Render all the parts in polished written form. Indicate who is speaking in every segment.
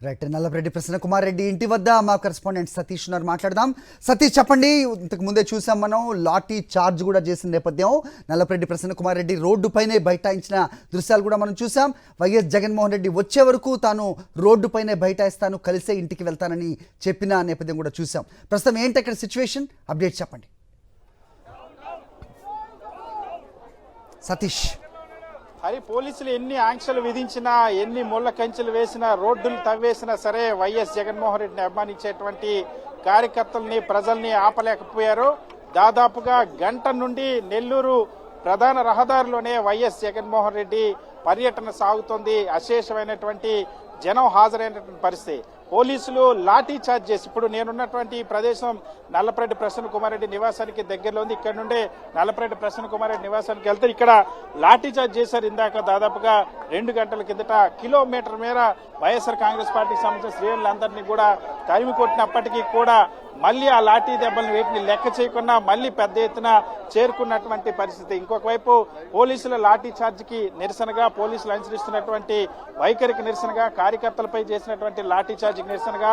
Speaker 1: Right. Nallapareddy Prasanna Kumar Reddy ఇంటి వద్ద మా కరెస్పాండెంట్ సతీష్ ఉన్నారు, మాట్లాడదాం. సతీష్, చెప్పండి. ఇంతకు ముందే చూసాం మనం, లాఠీ చార్జ్ కూడా చేసిన నేపథ్యం. నల్లపరెడ్డి ప్రసన్న కుమార్ రెడ్డి రోడ్డుపైనే బైఠాయించిన దృశ్యాలు కూడా మనం చూసాం. వైఎస్ జగన్మోహన్ రెడ్డి వచ్చే వరకు తాను రోడ్డుపైనే బైఠాయిస్తాను, కలిసే ఇంటికి వెళ్తానని చెప్పిన నేపథ్యం కూడా చూసాం. ప్రస్తుతం ఏంటి అక్కడ సిచ్యువేషన్, అప్డేట్ చెప్పండి సతీష్.
Speaker 2: అది పోలీసులు ఎన్ని ఆంక్షలు విధించినా, ఎన్ని ముళ్ళ కంచెలు వేసినా, రోడ్డులు తవ్వేసినా సరే వైఎస్ జగన్మోహన్ రెడ్డిని అభిమానించేటువంటి కార్యకర్తల్ని, ప్రజల్ని ఆపలేకపోయారు. దాదాపుగా గంట నుండి నెల్లూరు ప్రధాన రహదారిలోనే వైఎస్ జగన్మోహన్ రెడ్డి పర్యటన సాగుతోంది. అశేషమైనటువంటి జనం హాజరైనటువంటి పరిస్థితి. పోలీసులు లాఠీ చార్జ్ చేసి, ఇప్పుడు నేనున్నటువంటి ప్రదేశం నల్లపరెడ్డి ప్రసన్న కుమార్ రెడ్డి నివాసానికి దగ్గరలో ఉంది. ఇక్కడ నుండే నల్లపరెడ్డి ప్రసన్న కుమార్ రెడ్డి నివాసానికి వెళ్తే ఇక్కడ లాఠీ చార్జ్ చేశారు. ఇందాక దాదాపుగా 2 గంటల కిందట కిలోమీటర్ మేర వైఎస్ఆర్ కాంగ్రెస్ పార్టీకి సంబంధించిన శ్రేణులందరినీ కూడా తరిమి కొట్టినప్పటికీ కూడా మళ్లీ ఆ లాఠీ దెబ్బలను వీటిని లెక్క చేయకుండా మళ్లీ పెద్ద ఎత్తున చేరుకున్నటువంటి పరిస్థితి. ఇంకొక వైపు పోలీసుల లాఠీ చార్జికి నిరసనగా, పోలీసులు అనుసరిస్తున్నటువంటి వైఖరికి నిరసనగా, కార్యకర్తలపై చేసినటువంటి లాఠీ చార్జికి నిరసనగా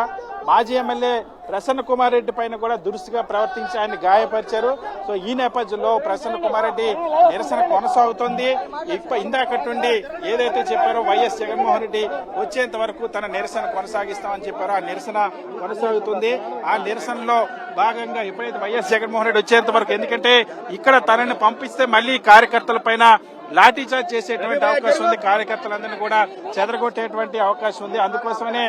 Speaker 2: మాజీ ఎమ్మెల్యే ప్రసన్న కుమార్ రెడ్డి పైన కూడా దురుసుగా ప్రవర్తించి ఆయన్ని గాయపరిచారు. సో ఈ నేపథ్యంలో ప్రసన్న కుమార్ రెడ్డి నిరసన కొనసాగుతోంది. ఇందాకటి నుండి ఏదైతే చెప్పారో వైఎస్ జగన్మోహన్ రెడ్డి వచ్చేంత వరకు తన నిరసన కొనసాగిస్తామని చెప్పారో ఆ నిరసన కొనసాగుతుంది. ఆ నిరసనలో భాగంగా ఎప్పుడైతే వైఎస్ జగన్మోహన్ రెడ్డి వచ్చేంత వరకు, ఎందుకంటే ఇక్కడ తనని పంపిస్తే మళ్లీ కార్యకర్తల పైన లాఠీ చార్జ్ చేసేటువంటి అవకాశం ఉంది, కార్యకర్తలందరినీ కూడా చెదరగొట్టేటువంటి అవకాశం ఉంది. అందుకోసమనే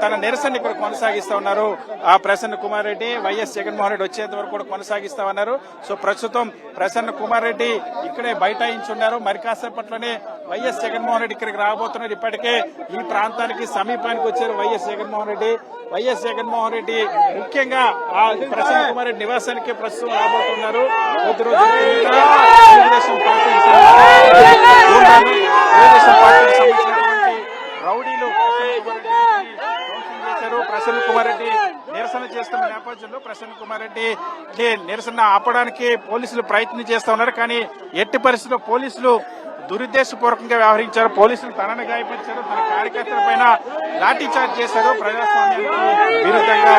Speaker 2: తన నిరసన ఇక్కడ కొనసాగిస్తా ఉన్నారు ఆ ప్రసన్న కుమార్ రెడ్డి. వైఎస్ జగన్మోహన్ రెడ్డి వచ్చేంత వరకు కూడా కొనసాగిస్తామన్నారు. సో ప్రస్తుతం ప్రసన్న కుమార్ రెడ్డి ఇక్కడే బైఠాయించున్నారు. మరి కాసేపట్లోనే వైఎస్ జగన్మోహన్ రెడ్డి ఇక్కడికి రాబోతున్నారు. ఇప్పటికే ఈ ప్రాంతానికి సమీపానికి వచ్చారు వైఎస్ జగన్మోహన్ రెడ్డి. వైఎస్ జగన్మోహన్ రెడ్డి ముఖ్యంగా ఆ ప్రసన్న కుమార్ రెడ్డి నివాసానికి ప్రస్తుతం రాబోతున్నారు. కొద్ది రోజుల తెలుగుదేశం పార్టీకి సంబంధించినటువంటి రౌడీలు ప్రసన్న కుమార్ రెడ్డి నిరసన చేస్తున్న నేపథ్యంలో ప్రసన్న కుమార్ రెడ్డి నిరసన ఆపడానికి పోలీసులు ప్రయత్నం చేస్తా ఉన్నారు. కానీ ఎట్టి పరిస్థితుల్లో పోలీసులు దురుద్దేశపూర్వకంగా వ్యవహరించారు. పోలీసులు తనను గాయపరిచారు, తన కార్యకర్తల పైన లాఠీ చార్జ్ చేశారు, ప్రజాస్వామ్యానికి విరుద్ధంగా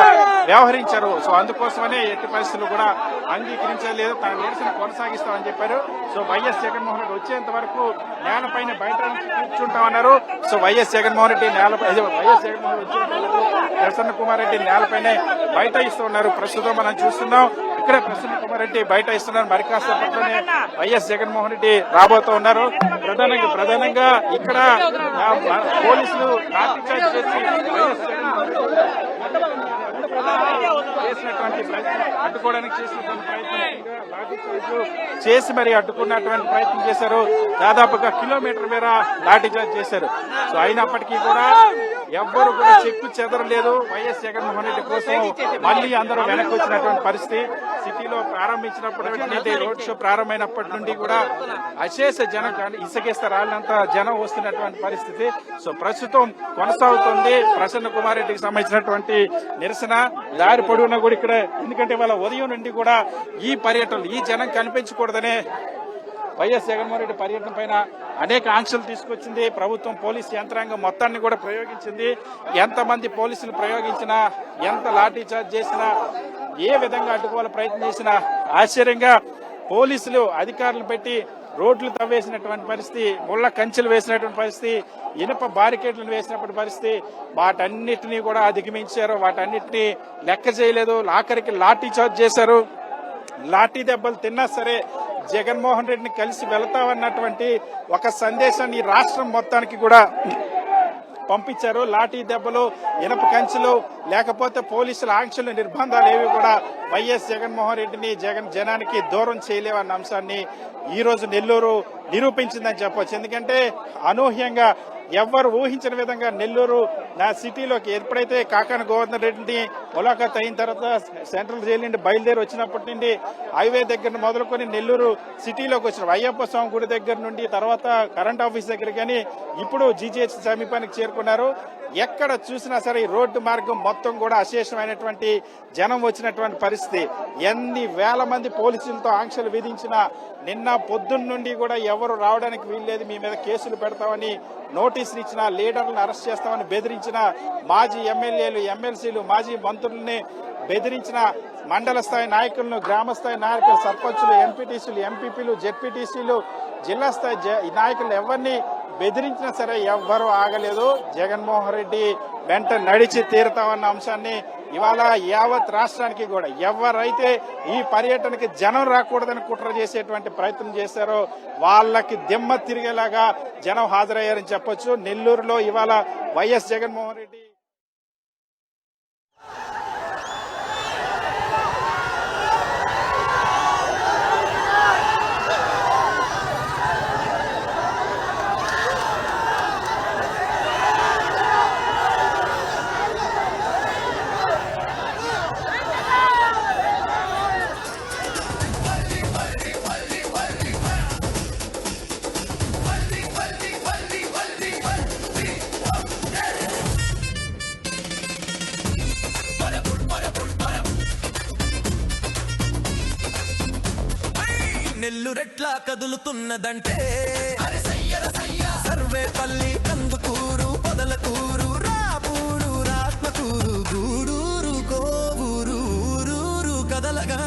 Speaker 2: వ్యవహరించారు. సో అందుకోసమనే ఎట్టి పరిస్థితులు కూడా అంగీకరించలేదు, తన నిరసన కొనసాగిస్తామని చెప్పారు. సో వైఎస్ జగన్మోహన్ రెడ్డి వచ్చేంత వరకు నేలపైన బయట కూర్చుంటామన్నారు. So YS Jaganmohan Reddy YS Jaganmohan Reddy వచ్చేంత వరకు ప్రసన్న కుమార్ రెడ్డి నేలపైనే బయట ఇస్తూ ఉన్నారు. ప్రస్తుతం మనం చూస్తున్నాం ఇక్కడ ప్రసన్న కుమార్ రెడ్డి బయట ఇస్తున్నారు. మరి కాసేపట్లోనే వైఎస్ జగన్మోహన్ రెడ్డి రాబోతూ ఉన్నారు. ప్రధానంగా ఇక్కడ పోలీసులు లాఠీ చార్జ్ చేసి అడ్డుకోవడానికి చేసినటువంటి ప్రయత్నం చేసి మరి అడ్డుకున్నటువంటి ప్రయత్నం చేశారు. దాదాపుగా కిలోమీటర్ మేర లాఠీ చార్జ్ చేశారు. సో అయినప్పటికీ కూడా ఎవ్వరు కూడా చెక్కు చెదరలేదు. వైఎస్ జగన్మోహన్ రెడ్డి కోసం మళ్లీ అందరూ వెనక్కి వచ్చినటువంటి పరిస్థితి. సిటీలో ప్రారంభించినప్పుడు రోడ్ షో ప్రారంభమైనప్పటి నుండి కూడా అశేష జనం, ఇసుకేస్తే రాళ్ళంత జనం వస్తున్నటువంటి పరిస్థితి. సో ప్రస్తుతం కొనసాగుతుంది ప్రసన్న కుమార్ రెడ్డికి సంబంధించినటువంటి నిరసన. దారి పొడవునా కూడా ఇక్కడ, ఎందుకంటే వాళ్ళ ఉదయం నుండి కూడా ఈ పర్యటనలు, ఈ జనం కనిపించకూడదనే వైఎస్ జగన్మోహన్ రెడ్డి పర్యటన పైన అనేక ఆంక్షలు తీసుకొచ్చింది ప్రభుత్వం. పోలీసు యంత్రాంగం మొత్తాన్ని కూడా ప్రయోగించింది. ఎంతమంది పోలీసులు ప్రయోగించినా, ఎంత లాఠీ చార్జ్ చేసినా, ఏ విధంగా అడ్డుకోవాలని ప్రయత్నం చేసినా ఆశ్చర్యంగా పోలీసులు అధికారులు పెట్టి రోడ్లు తవ్వేసినటువంటి పరిస్థితి, ముళ్ళ కంచెలు వేసినటువంటి పరిస్థితి, ఇనుప బారికేడ్లను వేసినటువంటి పరిస్థితి, వాటన్నిటినీ కూడా అధిగమించారు. వాటన్నిటినీ లెక్క చేయలేదు. ఆఖరికి లాఠీ చార్జ్ చేశారు. లాఠీ దెబ్బలు తిన్నా సరే జగన్మోహన్ రెడ్డిని కలిసి వెళతామన్నటువంటి ఒక సందేశాన్ని ఈ రాష్ట్రం మొత్తానికి కూడా పంపించారు. లాఠీ దెబ్బలు, ఇనప కంచెలు, లేకపోతే పోలీసుల ఆంక్షలు, నిర్బంధాలు ఏవి కూడా వైఎస్ జగన్మోహన్ రెడ్డిని జనానికి దూరం చేయలేవన్న అంశాన్ని ఈ రోజు నెల్లూరు నిరూపించిందని చెప్పొచ్చు. ఎందుకంటే అనూహ్యంగా ఎవ్వరు ఊహించిన విధంగా నెల్లూరు నా సిటీలోకి ఎప్పుడైతే కాకాని గోవర్ధన్ రెడ్డిని ములాఖాత్ అయిన తర్వాత సెంట్రల్ జైలు నుండి బయలుదేరి వచ్చినప్పటి నుండి హైవే దగ్గర మొదలుకొని నెల్లూరు సిటీలోకి వచ్చిన అయ్యప్ప స్వామి గుడి దగ్గర నుండి తర్వాత కరెంట్ ఆఫీస్ దగ్గర కానీ ఇప్పుడు జీజీహెచ్ సమీపానికి చేరుకున్నారు. ఎక్కడ చూసినా సరే ఈ రోడ్డు మార్గం మొత్తం కూడా అశేషమైనటువంటి జనం వచ్చినటువంటి పరిస్థితి. ఎన్ని వేల మంది పోలీసులతో ఆంక్షలు విధించినా నిన్న పొద్దున్న నుండి కూడా ఎవరు రావడానికి వీల్లేదు, మీ మీద కేసులు పెడతామని నోటీసులు ఇచ్చిన, లీడర్లను అరెస్ట్ చేస్తామని బెదిరించిన, మాజీ ఎమ్మెల్యేలు, ఎమ్మెల్సీలు, మాజీ మంత్రుల్ని బెదిరించిన, మండల స్థాయి నాయకులను, గ్రామ స్థాయి నాయకులు, సర్పంచులు, ఎంపీటీసీలు, ఎంపీపీలు, జెడ్పీటీసీలు, జిల్లా స్థాయి నాయకులు ఎవరిని బెదిరించినా సరే ఎవ్వరూ ఆగలేదు. జగన్మోహన్ రెడ్డి వెంట నడిచి తీరుతామన్న అంశాన్ని ఇవాళ యావత్ రాష్ట్రానికి కూడా ఎవరైతే ఈ పర్యటనకి జనం రాకూడదని కుట్ర చేసేటువంటి ప్రయత్నం చేశారో వాళ్ళకి దిమ్మ తిరిగేలాగా జనం హాజరయ్యారని చెప్పొచ్చు. నెల్లూరులో ఇవాళ వైఎస్ జగన్మోహన్ రెడ్డి
Speaker 3: నెల్లురెట్లా కదులుతున్నదంటే సర్వేపల్లి, కందుకూరు, పొదలకూరు, రాపూరు, రాత్మకూరు, గూడూరు, కోవూరు, ఊరూరు కదలగా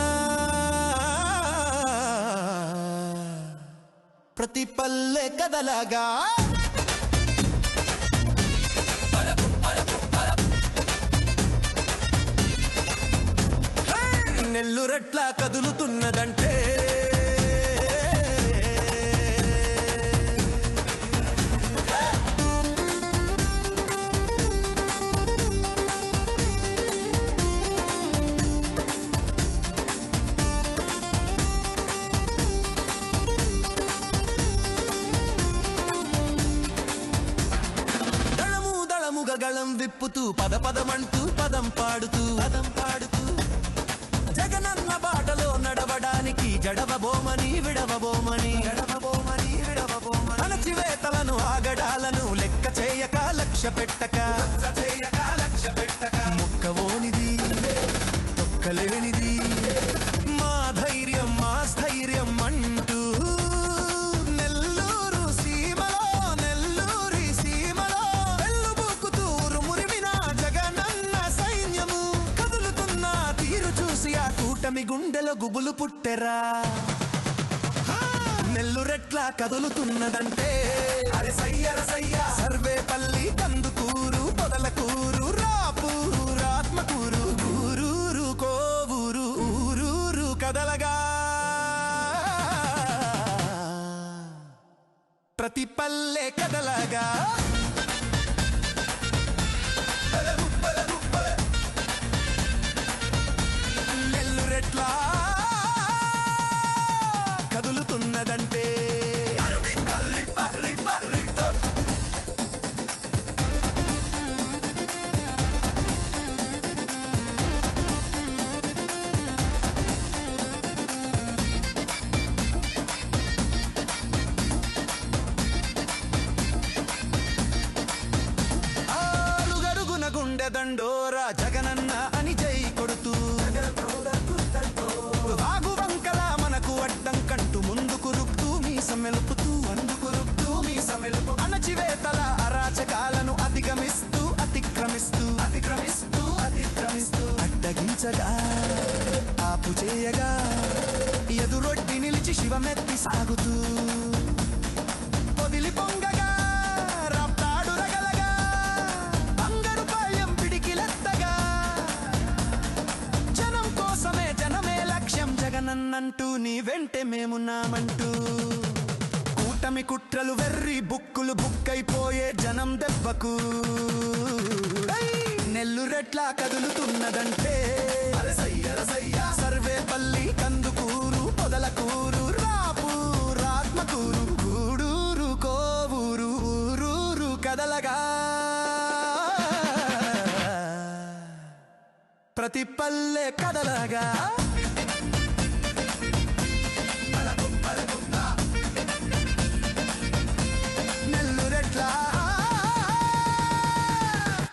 Speaker 3: ప్రతి పల్లె కదలగా నెల్లురెట్లా కదులుతున్నదంటే గళం విప్పుతూ పదమంటూ పదం పాడుతూ జగనన్న బాటలో నడవడానికి జడవబోమని విడవబోమని అణచివేతలను ఆగడాలను లెక్క చేయక లక్ష్య పెట్టక ముక్కవోనిది తొక్కలేనిది మా ధైర్యం మా స్థైర్యం అంటూ కూటమి గుండెలో గుబులు పుట్టెరా. నెల్లురెట్లా కదులుతున్నదంటే సర్వేపల్లి, కందుకూరు, పొదలకూరు, రాపూరు, రాత్మకూరు, గూరూరు, కోవూరు, ఊరూరు కదలగా ప్రతి పల్లె కదలగా నెల్లురెట్లా కదులుతున్నదంటే ఆలుగడుగున గుండె దండోరా జగనన్న అని జై కొడుతూ వాగు వంకల మనకు అడ్డం కంటూ ముందుకు రుక్తూ మీసం మెలుపుతూ అణచివేతల అరాచకాలను అతిక్రమిస్తూ అడ్డగించగా ఆపు చేయగా ఎదురొడ్డి నిలిచి శివమెత్తి సాగుతూ పొదిలి పొంగగా రాప్తాడు రగలగా బంగారు పాళ్యం పిడికిలెత్తగా జనం కోసమే జనమే లక్ష్యం జగనన్నంటూ నీ వెంటే మేమున్నామంటూ కూటమి కుట్రలు వెర్రి బుక్కులు బుక్కైపోయే జనం దెబ్బకు నెల్లురెట్లా కదులుతున్నదంటే సర్వేపల్లి, కందుకూరు, పొదలకూరు, రాపూరు, రాత్మకూరు, గూడూరు, కోవూరు, ఊరూరు కదలగా ప్రతి పల్లె కదలగా నెల్లురెట్లా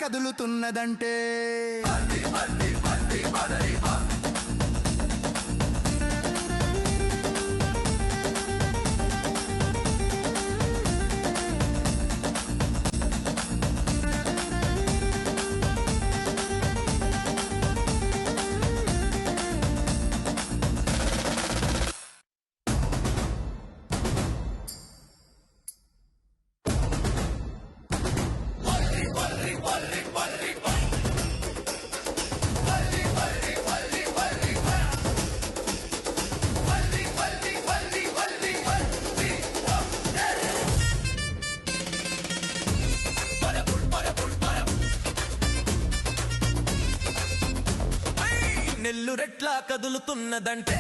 Speaker 3: కదులుతున్నదంటే నెల్లు రెట్లా కదులుతున్నదంటే